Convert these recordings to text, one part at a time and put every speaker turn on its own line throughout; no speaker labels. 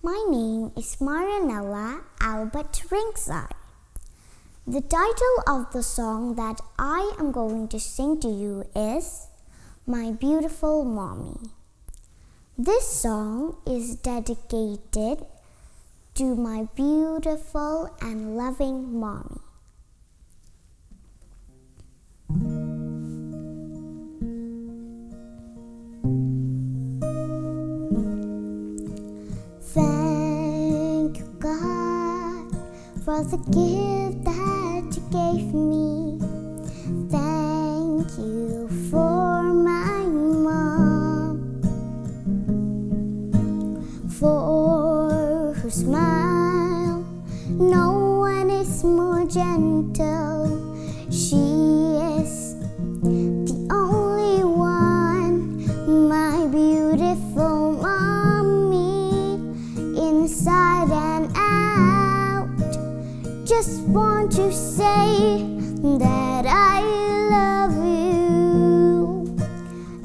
My name is Marianylla Albert Ryngksai. The title of the song that I am going to sing to you is My Beautiful Mommy. This song is dedicated to my beautiful and loving mommy. Thank you, God, for the gift that you gave me. Thank you for my mom, for her smile. No one is more gentle. She is the only one, my beautiful mommy, inside and out. Just want to say that I love you.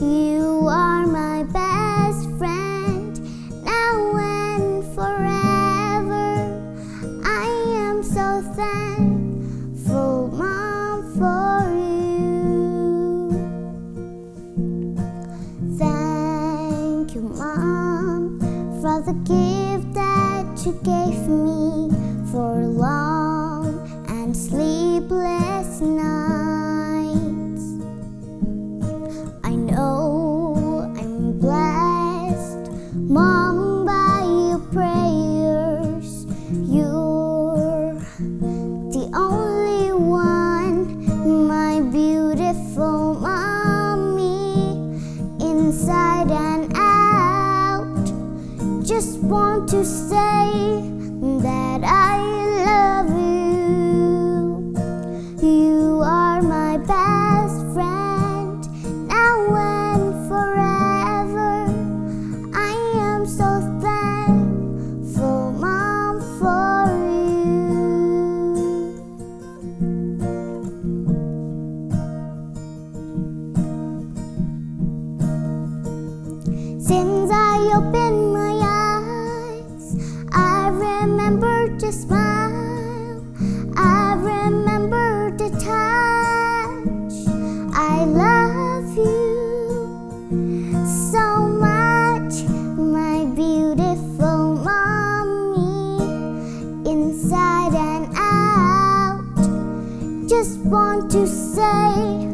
You are my best friend, now and forever. I am so thankful, Mom, for you. Thank you, Mom, for the gift that you gave me, for long and sleepless nights. I know I'm blessed, Mom, by your prayers. You're the only one, my beautiful mommy, inside and out. Just want to say that I love you. You are my best friend, now and forever. I am so thankful, Mom, for you. Since I opened my eyes, I remember the smile, I remember the touch. I love you so much, my beautiful mommy, inside and out. Just want to say